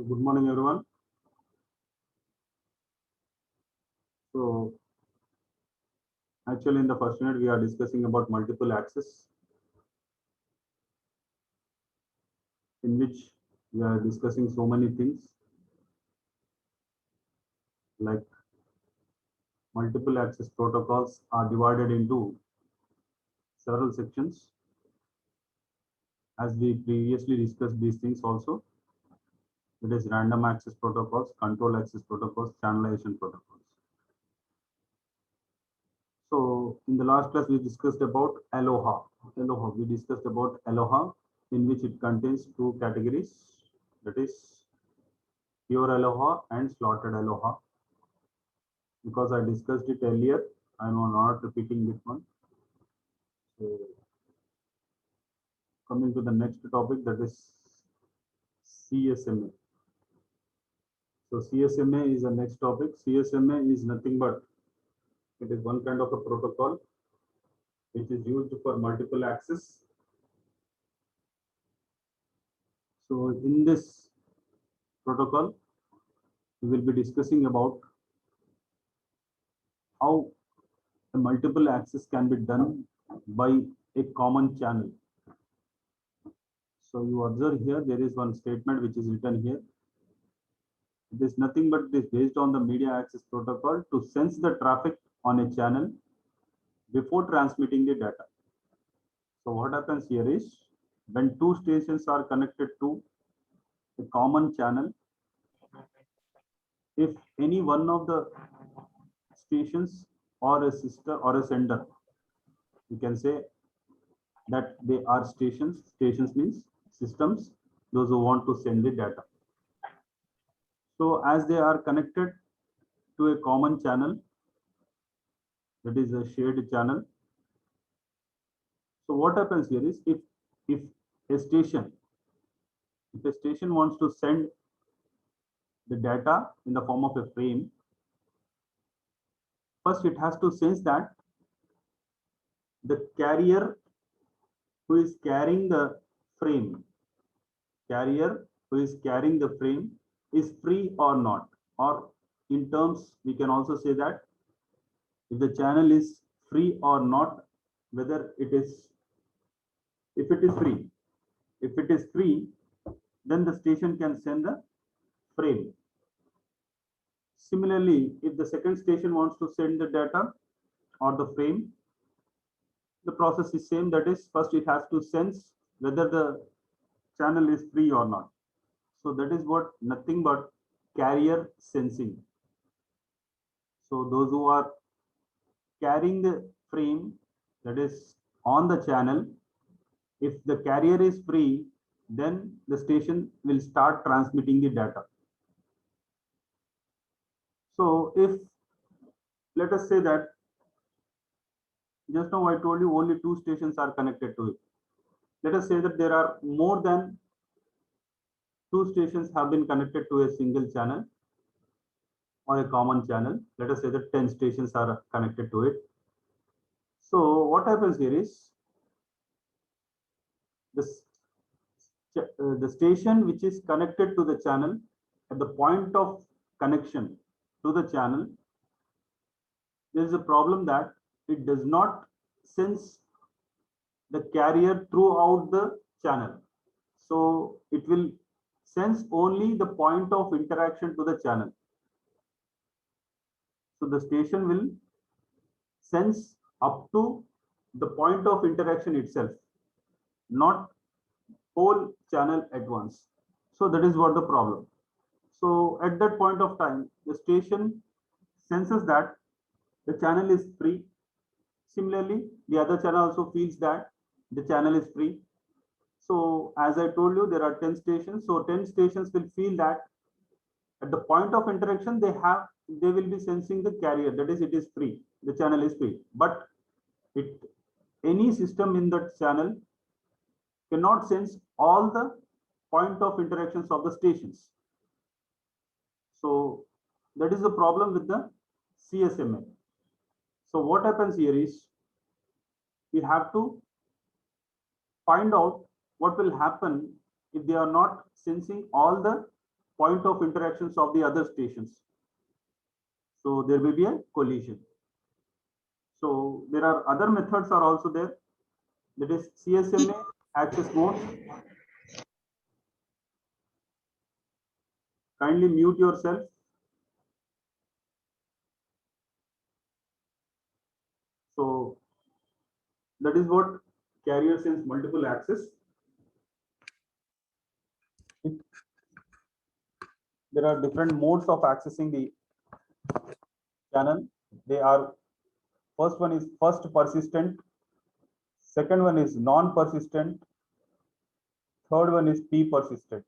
Good morning, everyone. So, actually, in the first unit, we are discussing about multiple access, in which we are discussing so many things like multiple access protocols are divided into several sections. As we previously discussed these things also, it is random access protocols, control access protocols, channelization protocols. So, in the last class, we discussed about Aloha. We discussed about Aloha, in which it contains two categories, that is pure Aloha and slaughtered Aloha. Because I discussed it earlier, I am not repeating this one. So, coming to the next topic, that is CSMA. So CSMA is the next topic. CSMA is nothing but it is one kind of a protocol which is used for multiple access. So in this protocol, we will be discussing about how a multiple access can be done by a common channel. So you observe here, there is one statement which is written here. It is nothing but it is based on the media access protocol to sense the traffic on a channel before transmitting the data. So what happens here is when two stations are connected to a common channel, if any one of the stations or a sister or a sender, you can say that they are stations. Stations means systems, those who want to send the data. So as they are connected to a common channel, that is a shared channel. So what happens here is if a station wants to send the data in the form of a frame, first it has to sense that the carrier who is carrying the frame, is free or not. Or in terms, we can also say that if the channel is free or not, whether it is, if it is free, then the station can send the frame. Similarly, if the second station wants to send the data or the frame, the process is same. That is, first it has to sense whether the channel is free or not. So that is what nothing but carrier sensing. So those who are carrying the frame, that is on the channel, if the carrier is free, then the station will start transmitting the data. So if, let us say that just now I told you only two stations are connected to it. Let us say that there are more than two stations have been connected to a single channel or a common channel. Let us say that 10 stations are connected to it. So what happens here is this, the station which is connected to the channel at the point of connection to the channel, there is a problem that it does not sense the carrier throughout the channel. So it will sense only the point of interaction to the channel. So the station will sense up to the point of interaction itself, not whole channel at once. So that is what the problem. So at that point of time, the station senses that the channel is free. Similarly, the other channel also feels that the channel is free. So as I told you, there are 10 stations. So 10 stations will feel that at the point of interaction, they will be sensing the carrier, that is, it is free, the channel is free. But any system in that channel cannot sense all the point of interactions of the stations. So that is the problem with the CSMA. So what happens here is we have to find out what will happen if they are not sensing all the point of interactions of the other stations. So there will be a collision. So there are other methods are also there. That is CSMA access mode. Kindly mute yourself. So that is what carrier sends multiple access. There are different modes of accessing the channel. They are, first one is first persistent, second one is non-persistent, third one is P persistent.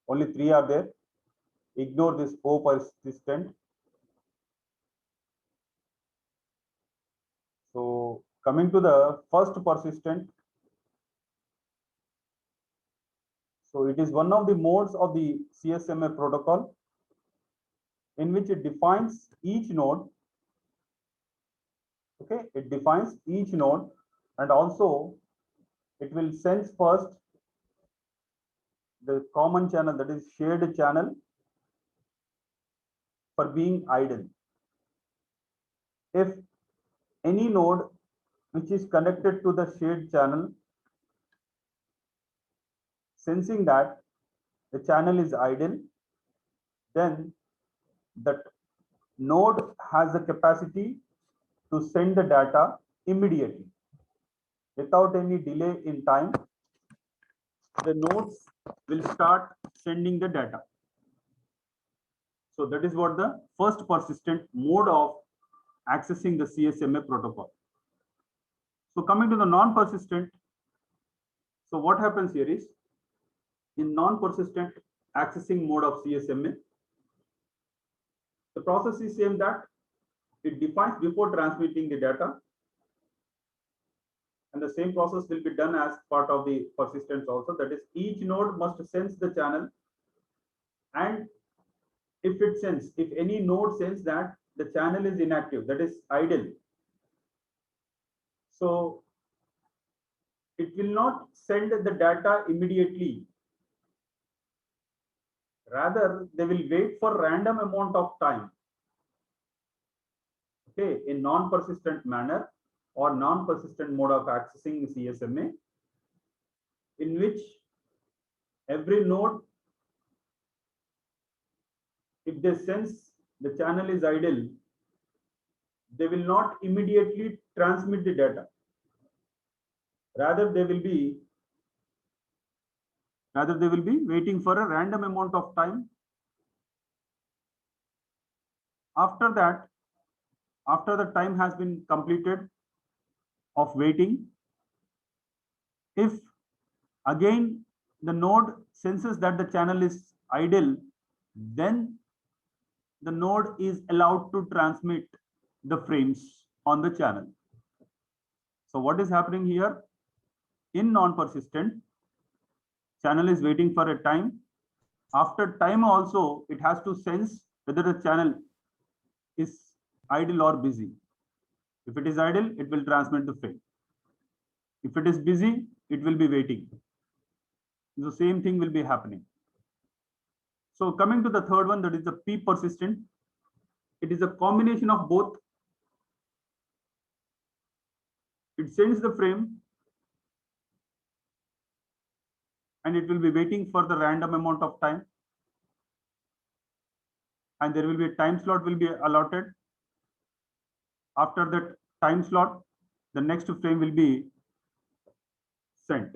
Only three are there. Ignore this O persistent. So coming to the first persistent, so it is one of the modes of the CSMA protocol in which it defines each node. Okay, it defines each node, and also it will sense first the common channel, that is shared channel, for being idle. If any node which is connected to the shared channel, sensing that the channel is idle, then that node has the capacity to send the data immediately without any delay in time. The nodes will start sending the data. So that is what the first persistent mode of accessing the CSMA protocol. So coming to the non-persistent, so what happens here is, in non-persistent accessing mode of CSMA, the process is same, that it defines before transmitting the data, and the same process will be done as part of the persistence also. That is, each node must sense the channel, and if any node sense that the channel is inactive, that is idle, so it will not send the data immediately. Rather, they will wait for random amount of time, okay, in non-persistent manner or non-persistent mode of accessing CSMA, in which every node, if they sense the channel is idle, they will not immediately transmit the data. Rather, they will be waiting for a random amount of time. After that, after the time has been completed of waiting, if again the node senses that the channel is idle, then the node is allowed to transmit the frames on the channel. So what is happening here? In non-persistent, channel is waiting for a time. After time also, it has to sense whether the channel is idle or busy. If it is idle, it will transmit the frame. If it is busy, it will be waiting. The same thing will be happening. So coming to the third one, that is the P persistent. It is a combination of both. It sends the frame and it will be waiting for the random amount of time, and there will be a time slot will be allotted. After that time slot, the next frame will be sent.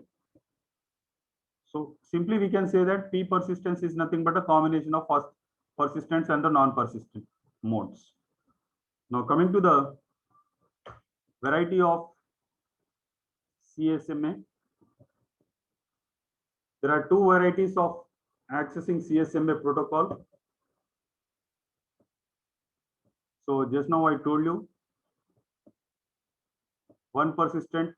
So simply we can say that P persistence is nothing but a combination of first persistence and the non-persistent modes. Now coming to the variety of CSMA, there are two varieties of accessing CSMA protocol. So just now I told you, one persistent,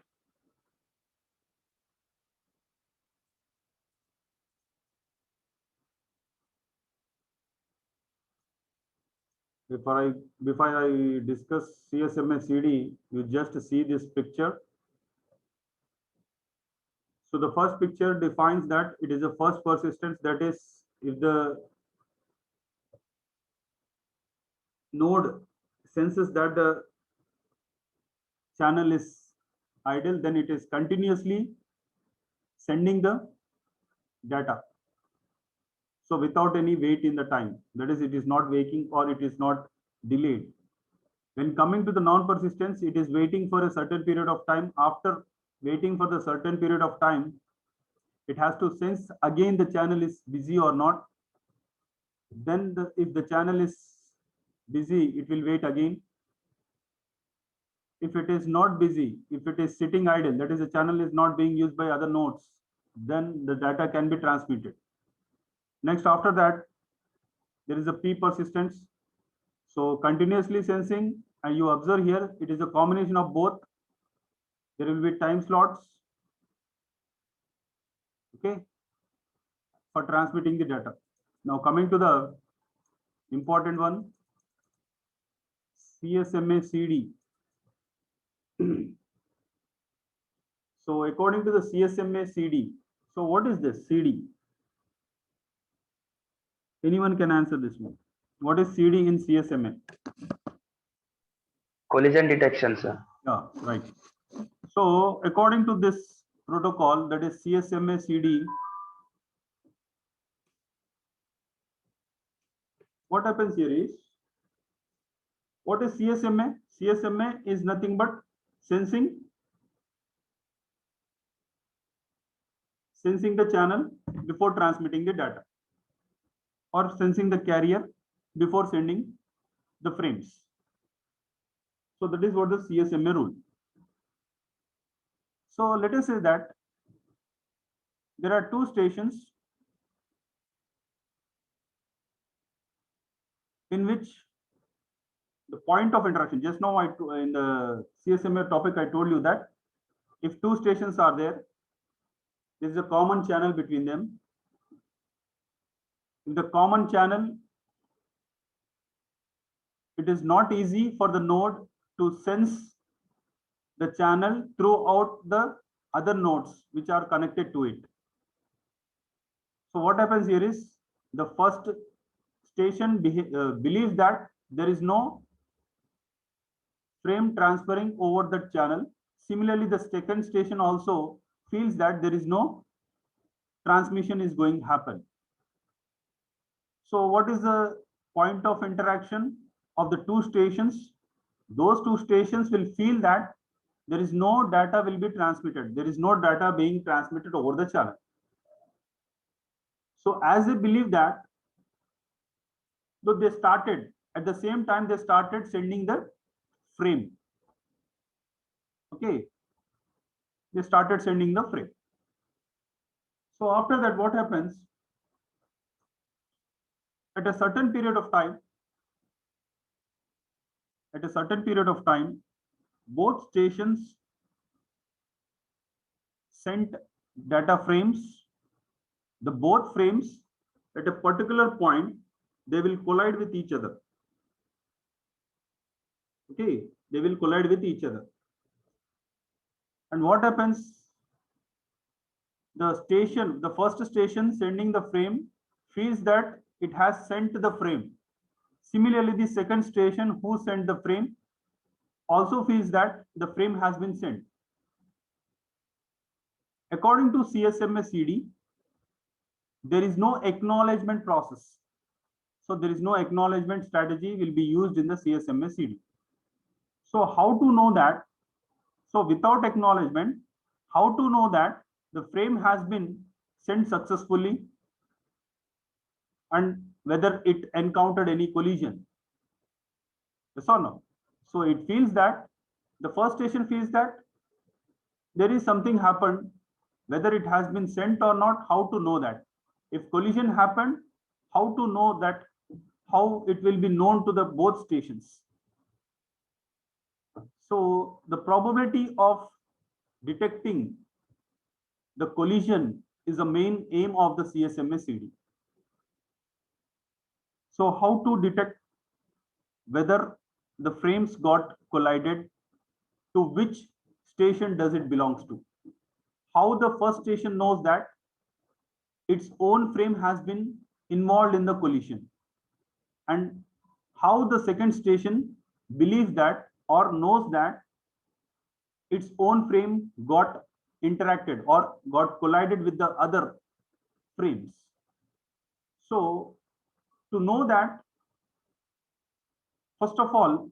before I discuss CSMA CD, you just see this picture. So the first picture defines that it is a first persistence, that is If the node senses that the channel is idle, then it is continuously sending the data. So without any wait in the time, that is, it is not waiting or it is not delayed. When coming to the non-persistence, it is waiting for a certain period of time. After waiting for the certain period of time, it has to sense again the channel is busy or not. Then if the channel is busy, it will wait again. If it is not busy, if it is sitting idle, that is, the channel is not being used by other nodes, then the data can be transmitted. Next, after that, there is a P persistence. So continuously sensing, and you observe here, it is a combination of both. There will be time slots, okay, for transmitting the data. Now coming to the important one, CSMA CD. So according to the CSMA CD, so what is this CD? Anyone can answer this one. What is CD in CSMA? Collision detection, sir. Yeah, right. So according to this protocol, that is CSMA CD, what happens here is, what is CSMA? CSMA is nothing but sensing the channel before transmitting the data, or sensing the carrier before sending the frames. So that is what the CSMA rule. So let us say that there are two stations in which the point of interaction, just now in the CSMA topic, I told you that if two stations are there, there is a common channel between them. In the common channel, it is not easy for the node to sense the channel throughout the other nodes which are connected to it. So what happens here is, the first station believes that there is no frame transferring over that channel. Similarly, the second station also feels that there is no transmission is going to happen. So what is the point of interaction of the two stations? Those two stations will feel that there is no data will be transmitted. There is no data being transmitted over the channel. So as they believe that, so they started, at the same time, they started sending the frame. Okay. They started sending the frame. So after that, what happens? At a certain period of time, both stations sent data frames. The both frames at a particular point, they will collide with each other. Okay, they will collide with each other. And what happens? The first station sending the frame feels that it has sent the frame. Similarly, the second station who sent the frame also feels that the frame has been sent. According to CSMA CD, there is no acknowledgement process. So there is no acknowledgement strategy will be used in the CSMA CD. So how to know that? So without acknowledgement, how to know that the frame has been sent successfully and whether it encountered any collision? Yes or no? So it feels that, the first station feels that there is something happened, whether it has been sent or not, how to know that? If collision happened, how to know that, how it will be known to the both stations? So the probability of detecting the collision is the main aim of the CSMA CD. So how to detect whether the frames got collided, to which station does it belongs to? How the first station knows that its own frame has been involved in the collision, and how the second station believes that or knows that its own frame got interacted or got collided with the other frames. So to know that, first of all,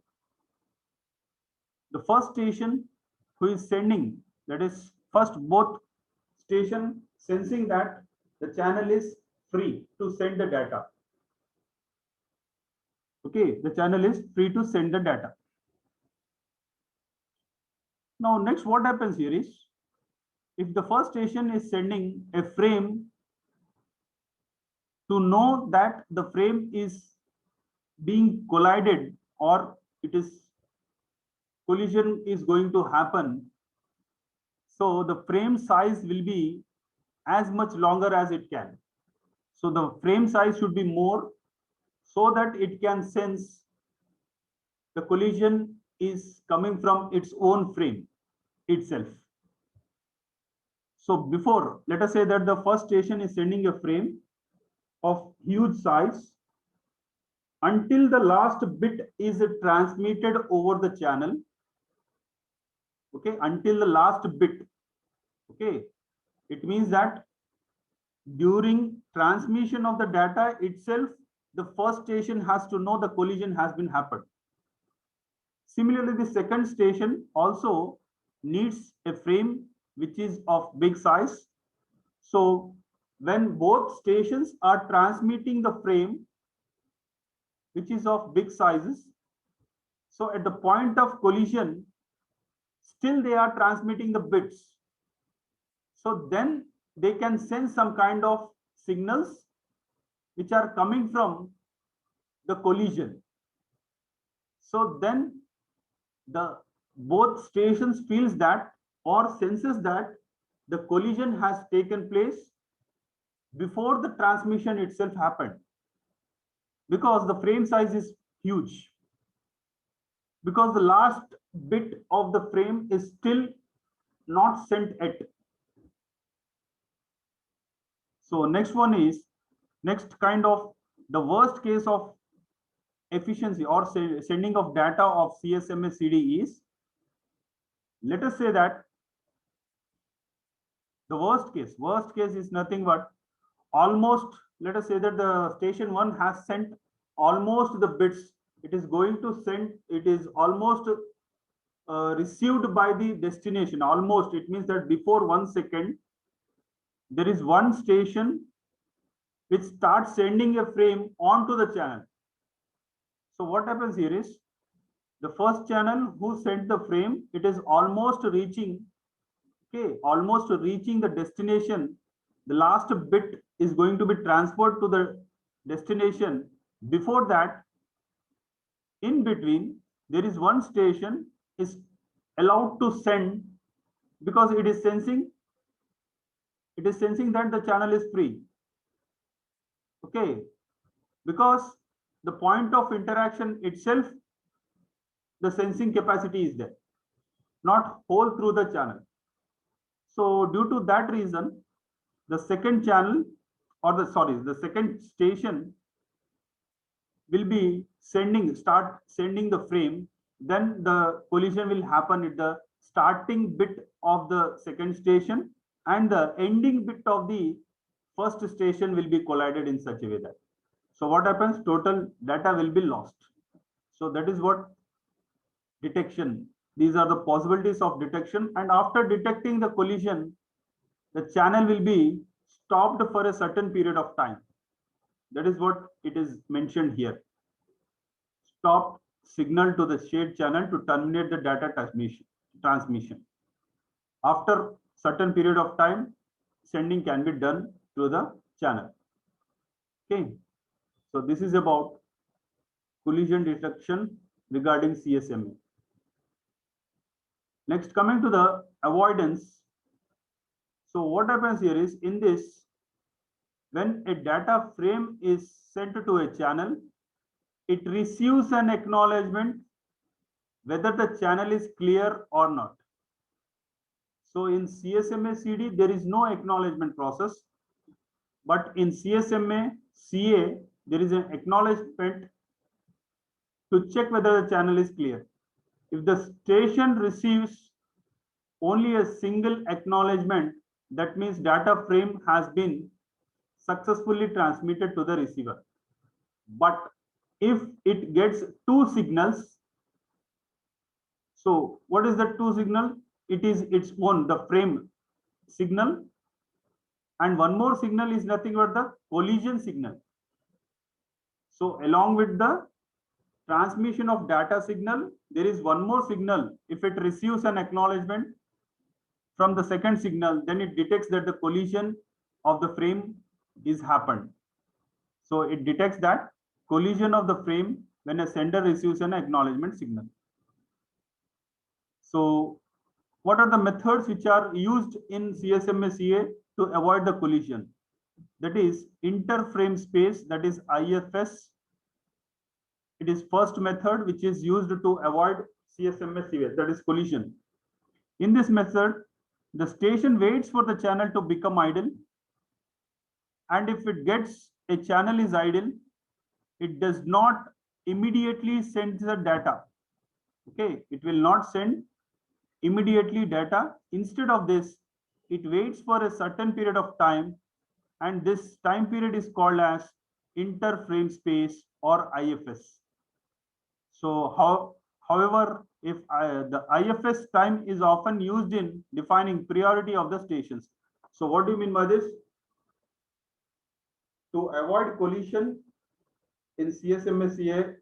the first station who is sending, that is first both station sensing that the channel is free to send the data. Okay, the channel is free to send the data. Now next what happens here is, if the first station is sending a frame to know that the frame is being collided or it is collision is going to happen, so the frame size will be as much longer as it can. So the frame size should be more so that it can sense the collision is coming from its own frame itself. So before, let us say that the first station is sending a frame of huge size, until the last bit is transmitted over the channel. Okay, until the last bit. Okay, it means that during transmission of the data itself, the first station has to know the collision has been happened. Similarly, the second station also needs a frame which is of big size. So when both stations are transmitting the frame which is of big sizes, so at the point of collision, still they are transmitting the bits. So then they can send some kind of signals which are coming from the collision. So then the both stations feels that or senses that the collision has taken place before the transmission itself happened, because the frame size is huge, because the last bit of the frame is still not sent yet. So next one is, next kind of the worst case of efficiency or sending of data of CSMA CD is, let us say that the worst case is nothing but almost, let us say that the station 1 has sent almost the bits it is going to send, it is almost received by the destination. Almost, it means that before 1 second there is one station which starts sending a frame onto the channel. So what happens here is, the first channel who sent the frame, it is almost reaching, okay, almost reaching the destination. The last bit is going to be transferred to the destination. Before that, in between, there is one station is allowed to send, because it is sensing that the channel is free. Okay, because the point of interaction itself, the sensing capacity is there, not whole through the channel. So due to that reason, the second channel or the second station will be start sending the frame. Then the collision will happen at the starting bit of the second station, and the ending bit of the first station will be collided in such a way that, so what happens, total data will be lost. So that is what detection, these are the possibilities of detection. And after detecting the collision, the channel will be stopped for a certain period of time. That is what it is mentioned here. Stop signal to the shared channel to terminate the data transmission. After certain period of time, sending can be done through the channel. Okay, so this is about collision detection regarding CSMA. Next, coming to the avoidance. So what happens here is, in this, when a data frame is sent to a channel, it receives an acknowledgement whether the channel is clear or not. So in CSMA CD, there is no acknowledgement process, but in CSMA CA, there is an acknowledgement to check whether the channel is clear. If the station receives only a single acknowledgement, that means data frame has been successfully transmitted to the receiver. But if it gets two signals, so what is the two signal? It is its own, the frame signal, and one more signal is nothing but the collision signal. So along with the transmission of data signal, there is one more signal. If it receives an acknowledgement from the second signal, then it detects that the collision of the frame is happened. So it detects that collision of the frame when a sender receives an acknowledgement signal. So what are the methods which are used in CSMA-CA to avoid the collision? That is interframe space, that is IFS. It is first method which is used to avoid CSMA-CA, that is collision. In this method, the station waits for the channel to become idle, and if it gets a channel is idle, it does not immediately send the data. Okay, it will not send immediately data. Instead of this, it waits for a certain period of time, and this time period is called as interframe space or IFS. So however, if the IFS time is often used in defining priority of the stations. So what do you mean by this? To avoid collision in CSMA-CA,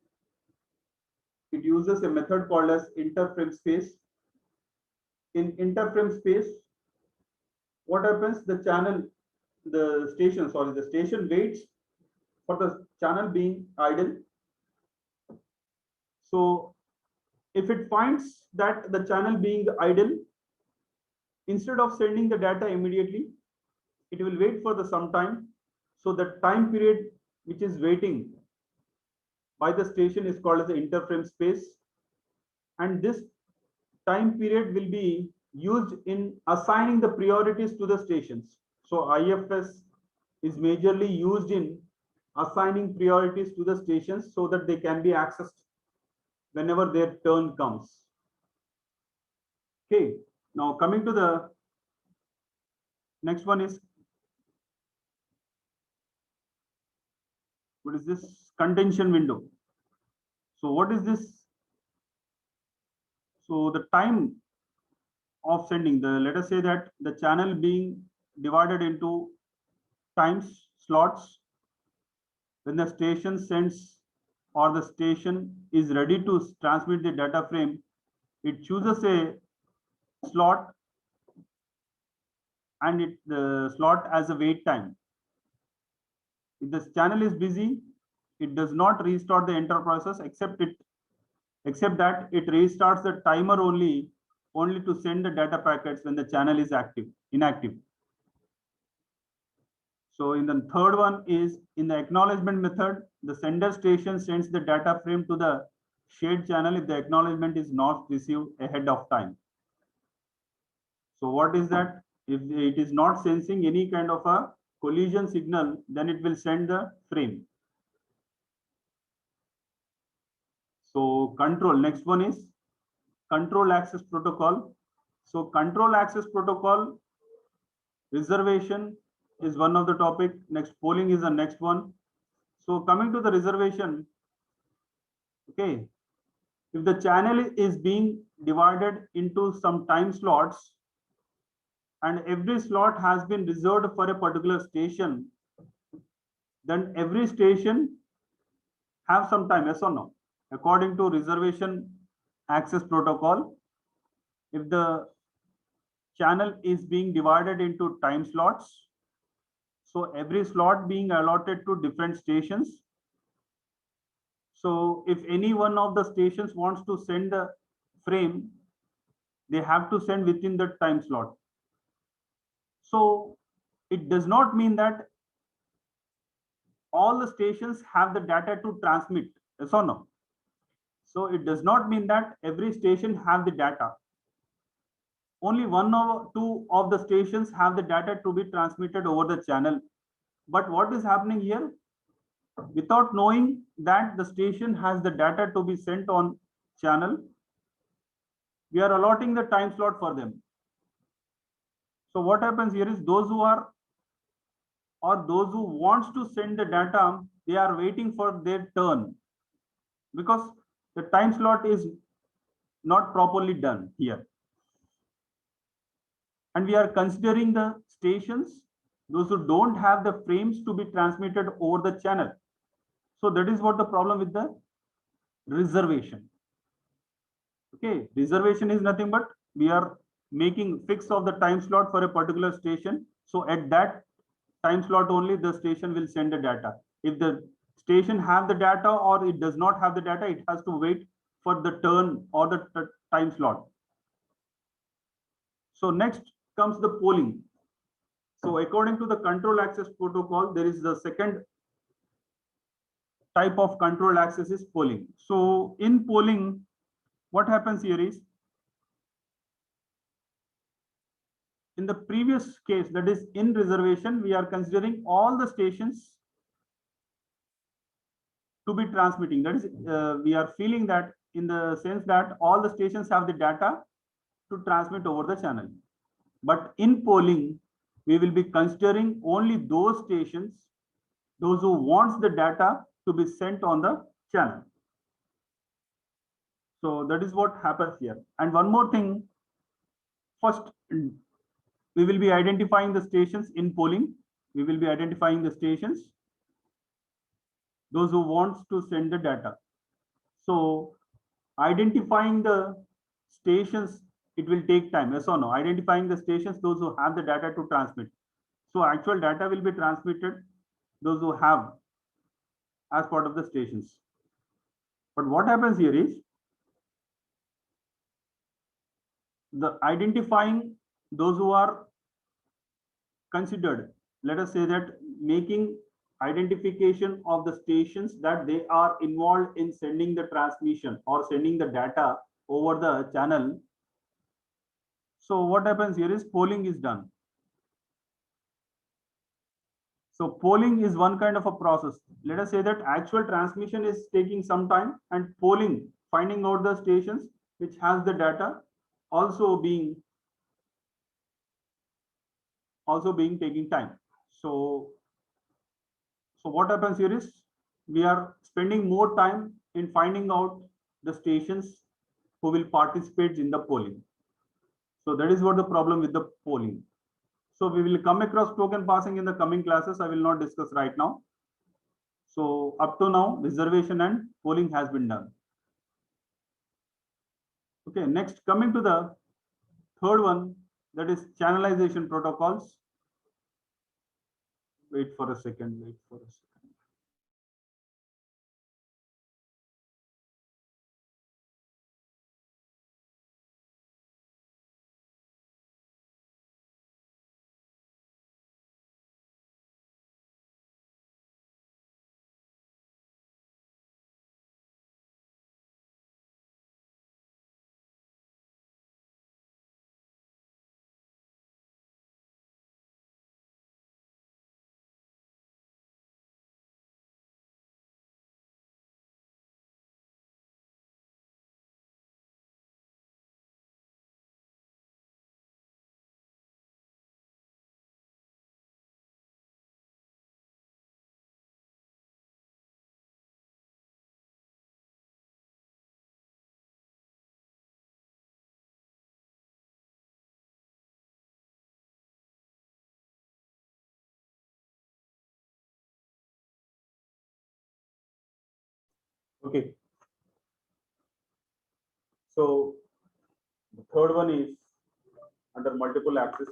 it uses a method called as interframe space. In interframe space, what happens? The station waits for the channel being idle. So if it finds that the channel being idle, instead of sending the data immediately, it will wait for the some time. So the time period which is waiting by the station is called as the interframe space, and this time period will be used in assigning the priorities to the stations. So IFS is majorly used in assigning priorities to the stations so that they can be accessed whenever their turn comes. Okay, now coming to the next one is, what is this? Contention window. So what is this? So the time of sending, let us say that the channel being divided into times slots. When the station sends or the station is ready to transmit the data frame, it chooses a slot and the slot as a wait time. If the channel is busy, it does not restart the entire process except that it restarts the timer only to send the data packets when the channel is inactive. So in the third one is in the acknowledgement method, the sender station sends the data frame to the shared channel if the acknowledgement is not received ahead of time. So what is that? If it is not sensing any kind of a collision signal, then it will send the frame. So control, next one is control access protocol. So control access protocol, reservation is one of the topic. Next, polling is the next one. So coming to the reservation, okay, if the channel is being divided into some time slots and every slot has been reserved for a particular station, then every station have some time, yes or no? According to reservation access protocol, if the channel is being divided into time slots, so every slot being allotted to different stations. So if any one of the stations wants to send the frame, they have to send within the time slot. So it does not mean that all the stations have the data to transmit, yes or no? So it does not mean that every station have the data. Only one or two of the stations have the data to be transmitted over the channel. But what is happening here? without knowing that the station has the data to be sent on channel, we are allotting the time slot for them. So what happens here is those who are or those who wants to send the data, they are waiting for their turn because the time slot is not properly done here. And we are considering the stations, those who don't have the frames to be transmitted over the channel. So that is what the problem with the reservation. Okay, reservation is nothing but we are making fix of the time slot for a particular station. So at that time slot only the station will send the data. If the station have the data or it does not have the data, it has to wait for the turn or the time slot. So next comes the polling. So according to the control access protocol, there is the second type of control access is polling. So in polling, what happens here is in the previous case, that is in reservation, we are considering all the stations to be transmitting. That is, we are feeling that in the sense that all the stations have the data to transmit over the channel. But in polling, we will be considering only those stations, those who wants the data to be sent on the channel. So that is what happens here. And one more thing, first, we will be identifying the stations in polling. We will be identifying the stations, those who wants to send the data. So identifying the stations, it will take time, yes or no? Identifying the stations, those who have the data to transmit. So actual data will be transmitted, those who have as part of the stations. But what happens here is the identifying those who are considered, let us say that making identification of the stations that they are involved in sending the transmission or sending the data over the channel. So what happens here is polling is done. So polling is one kind of a process. Let us say that actual transmission is taking some time and polling, finding out the stations which has the data also being taking time. So what happens here is we are spending more time in finding out the stations who will participate in the polling. So that is what the problem with the polling. So we will come across token passing in the coming classes. I will not discuss right now. So up to now, reservation and polling has been done. Okay, next coming to the third one, that is channelization protocols. Wait for a second. Okay. So the third one is under multiple access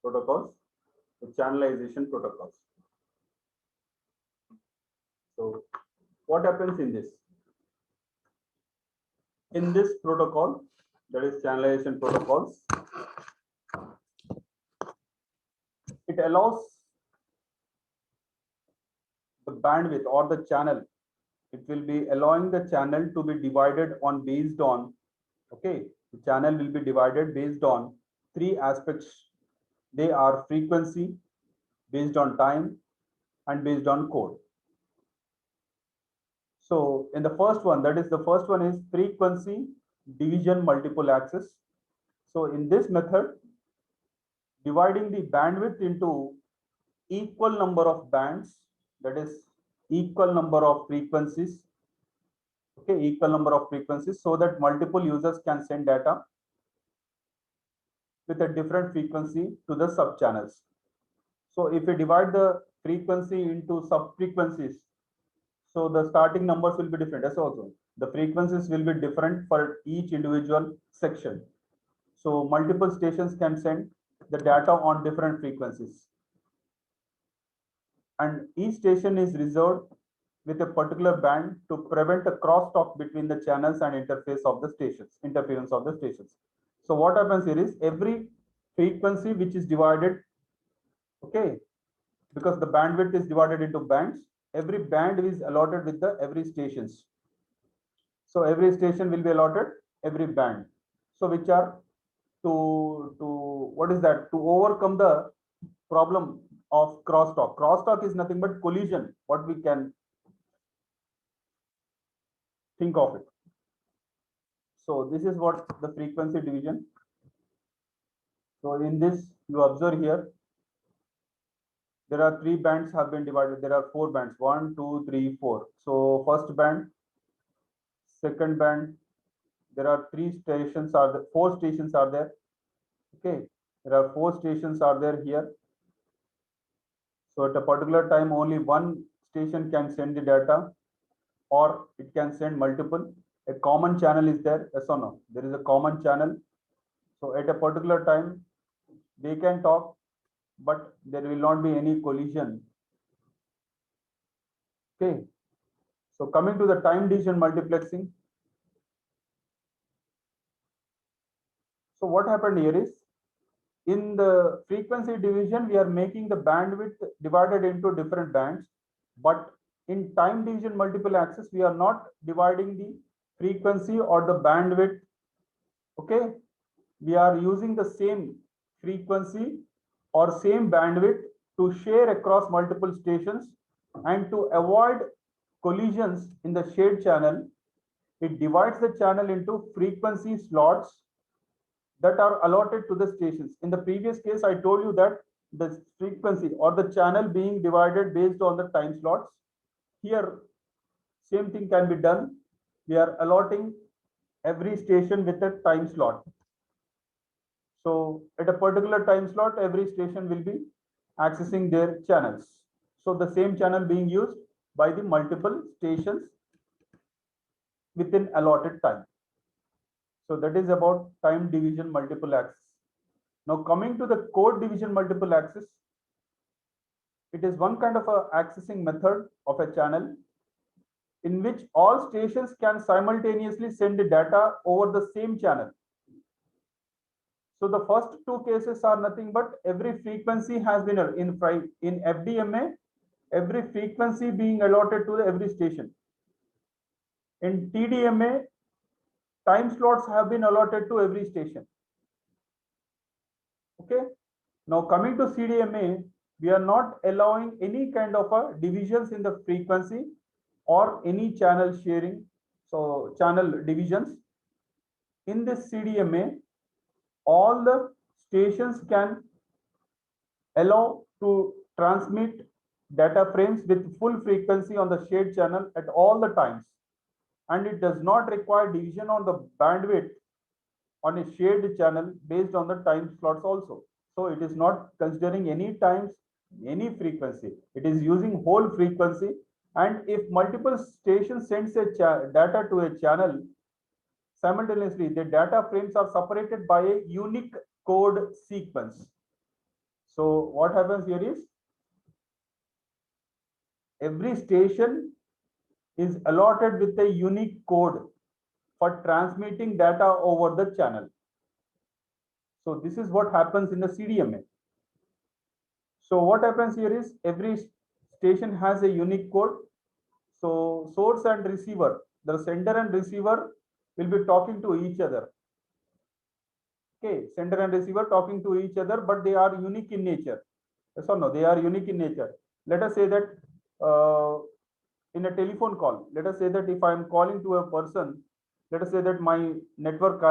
protocols, the channelization protocols. So what happens in this? In this protocol, that is channelization protocols, it allows the bandwidth or the channel. It will be allowing the channel to be divided on based on, okay, the channel will be divided based on three aspects. They are frequency, based on time, and based on code. So in the first one, that is the first one is frequency division multiple access. So in this method, dividing the bandwidth into equal number of bands, that is equal number of frequencies, okay, equal number of frequencies, so that multiple users can send data with a different frequency to the sub channels. So if we divide the frequency into sub frequencies, so the starting numbers will be different as also. The frequencies will be different for each individual section. So multiple stations can send the data on different frequencies. And each station is reserved with a particular band to prevent a crosstalk between the channels and interference of the stations. So what happens here is every frequency which is divided, okay, because the bandwidth is divided into bands, every band is allotted with the every stations. So every station will be allotted every band. So which are to what is that? To overcome the problem of crosstalk. Crosstalk is nothing but collision, what we can think of it. So this is what the frequency division. So in this, you observe here, there are three bands have been divided. There are four bands, 1, 2, 3, 4. So first band, second band, there are three stations are there, four stations are there. Okay, there are four stations are there here. So at a particular time, only one station can send the data, or it can send multiple. A common channel is there, yes or no? There is a common channel. So at a particular time, they can talk, but there will not be any collision. Okay. So coming to the time division multiplexing. So what happened here is, in the frequency division, we are making the bandwidth divided into different bands, but in time division multiple access, we are not dividing the frequency or the bandwidth. Okay, we are using the same frequency or same bandwidth to share across multiple stations, and to avoid collisions in the shared channel, it divides the channel into frequency slots that are allotted to the stations. In the previous case, I told you that the frequency or the channel being divided based on the time slots. Here, same thing can be done. We are allotting every station with a time slot. So at a particular time slot, every station will be accessing their channels. So the same channel being used by the multiple stations within allotted time. So that is about time division multiple access. Now coming to the code division multiple access, it is one kind of a accessing method of a channel in which all stations can simultaneously send the data over the same channel. So the first two cases are nothing but every frequency has been in FDMA, every frequency being allotted to every station. In TDMA, time slots have been allotted to every station. Okay. Now coming to CDMA, we are not allowing any kind of a divisions in the frequency or any channel sharing. So channel divisions. In this CDMA, all the stations can allow to transmit data frames with full frequency on the shared channel at all the times. And it does not require division on the bandwidth on a shared channel based on the time slots also. So it is not considering any times, any frequency. It is using whole frequency. And if multiple stations sends a data to a channel, simultaneously, the data frames are separated by a unique code sequence. So what happens here is, every station is allotted with a unique code for transmitting data over the channel. So this is what happens in the CDMA. So what happens here is, every station has a unique code. So source and receiver, the sender and receiver will be talking to each other. Okay, sender and receiver talking to each other, but they are unique in nature. Yes or no? They are unique in nature. Let us say that in a telephone call, let us say that if I am calling to a person, let us say that my network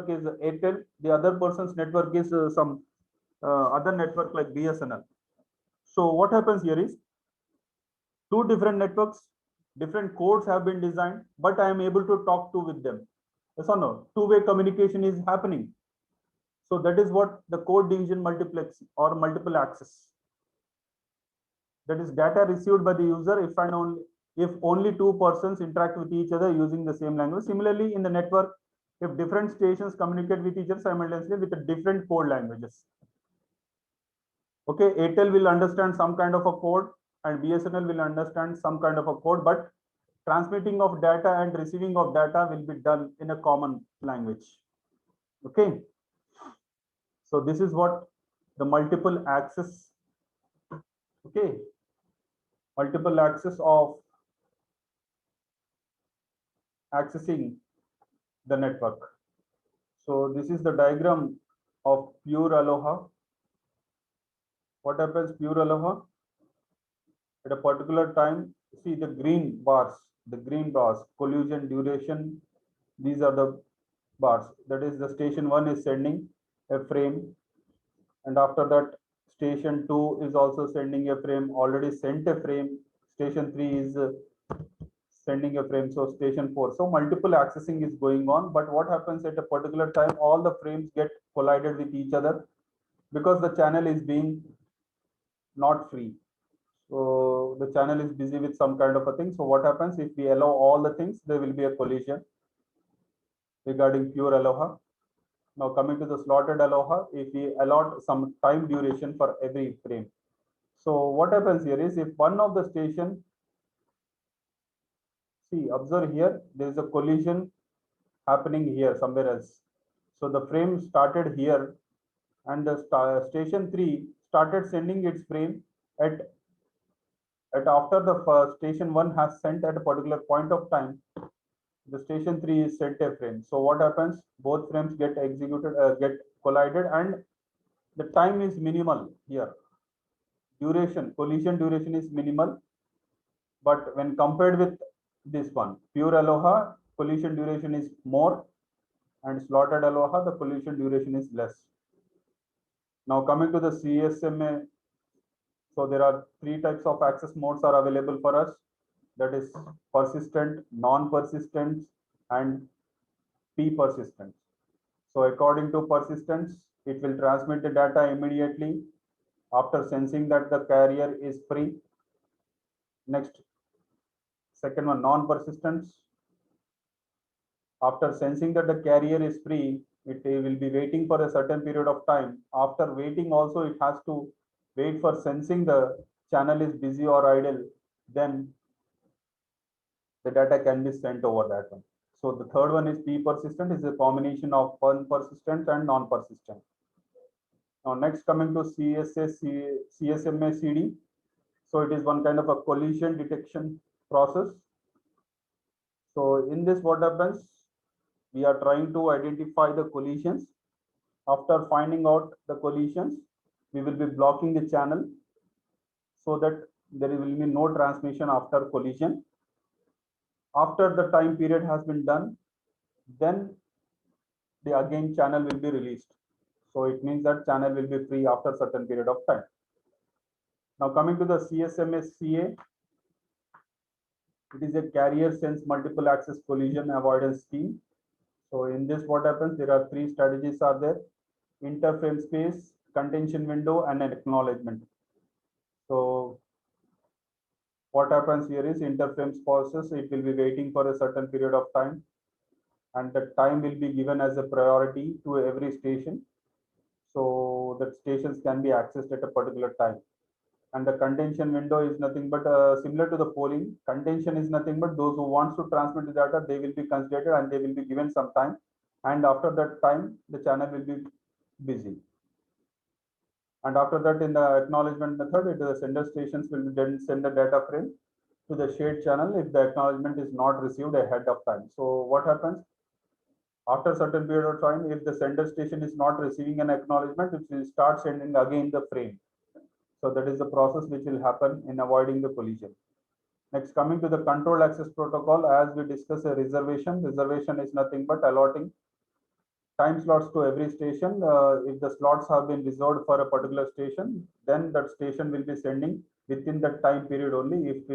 is Airtel, the other person's network is some other network like BSNL. So what happens here is two different networks, different codes have been designed, but I am able to talk to with them. Yes or no? Two-way communication is happening. So that is what the code division multiplex or multiple access. That is data received by the user if only two persons interact with each other using the same language. Similarly, in the network, if different stations communicate with each other simultaneously with the different code languages. Okay, Airtel will understand some kind of a code and BSNL will understand some kind of a code, but transmitting of data and receiving of data will be done in a common language. Okay, so this is what the multiple access. Okay, multiple access of accessing the network. So this is the diagram of pure Aloha. What happens pure Aloha? At a particular time, see the green bars, collision, duration, these are the bars. That is the station 1 is sending a frame, and after that station 2 is also sending a frame, already sent a frame. Station 3 is sending a frame, so station 4. So multiple accessing is going on, but what happens at a particular time, all the frames get collided with each other because the channel is being not free. So the channel is busy with some kind of a thing. So what happens if we allow all the things, there will be a collision regarding pure Aloha. Now coming to the slotted Aloha, if we allot some time duration for every frame. So what happens here is if one of the station, see, observe here, there is a collision happening here somewhere else. So the frame started here and the station 3 started sending its frame at after the station 1 has sent at a particular point of time, the station 3 is sent a frame. So what happens? Both frames get executed, get collided, and the time is minimal here. Duration, collision duration is minimal, but when compared with this one, pure Aloha, collision duration is more, and slotted Aloha, the collision duration is less. Now coming to the CSMA, so there are three types of access modes are available for us. That is persistent, non-persistent, and P-persistent. So according to persistence, it will transmit the data immediately after sensing that the carrier is free. Next, second one, non-persistence. After sensing that the carrier is free, it will be waiting for a certain period of time. After waiting also, it has to wait for sensing the channel is busy or idle. Then the data can be sent over that one. So the third one is P-persistent, is a combination of persistent and non-persistent. Now next coming to CSMA CD. So it is one kind of a collision detection process. So in this what happens? We are trying to identify the collisions. After finding out the collisions, we will be blocking the channel so that there will be no transmission after collision. After the time period has been done, then the again channel will be released. So it means that channel will be free after certain period of time. Now coming to the CSMA-CA, it is a carrier sense multiple access collision avoidance scheme. So in this what happens, there are three strategies are there: interframe space, contention window, and an acknowledgement. So what happens here is interframe process, it will be waiting for a certain period of time, and the time will be given as a priority to every station, so that stations can be accessed at a particular time. And the contention window is nothing but similar to the polling. Contention is nothing but those who wants to transmit the data, they will be considered and they will be given some time, and after that time the channel will be busy. And after that, in the acknowledgement method, the sender stations will then send the data frame to the shared channel if the acknowledgement is not received ahead of time. So what happens? After certain period of time, if the sender station is not receiving an acknowledgement, it will start sending again the frame. So that is the process which will happen in avoiding the collision. Next, coming to the control access protocol, as we discussed, a reservation. Reservation is nothing but allotting time slots to every station. If the slots have been reserved for a particular station, then that station will be sending within that time period only. If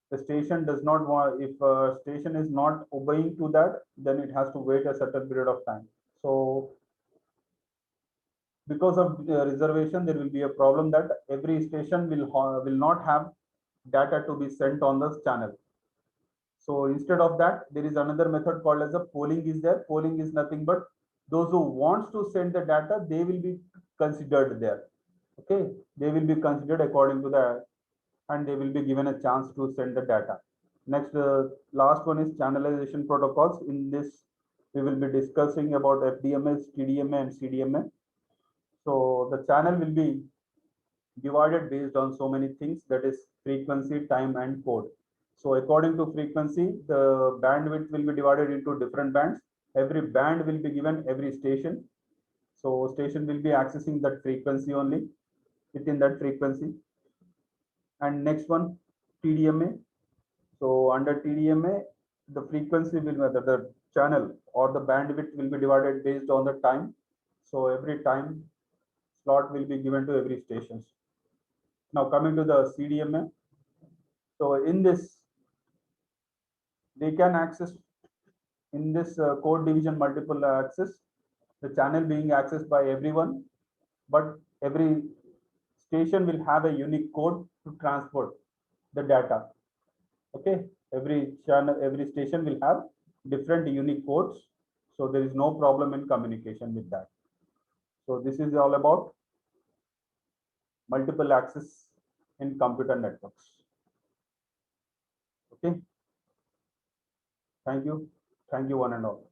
the station does not want, if a station is not obeying to that, then it has to wait a certain period of time. So because of reservation, there will be a problem that every station will not have data to be sent on the channel. So instead of that, there is another method called as a polling is there. Polling is nothing but those who wants to send the data, they will be considered there. Okay, they will be considered according to that, and they will be given a chance to send the data. Next, last one is channelization protocols. In this, we will be discussing about FDMA, TDMA, and CDMA. So the channel will be divided based on so many things, that is frequency, time, and code. So according to frequency, the bandwidth will be divided into different bands. Every band will be given every station. So station will be accessing that frequency only within that frequency. And next one, TDMA. So under TDMA, the frequency will the channel or the bandwidth will be divided based on the time. So every time slot will be given to every station. Now coming to the CDMA. So in this, they can access in this code division multiple access, the channel being accessed by everyone, but every station will have a unique code to transport the data. Okay, every channel, every station will have different unique codes, so there is no problem in communication with that. So this is all about multiple access in computer networks. Okay, thank you one and all.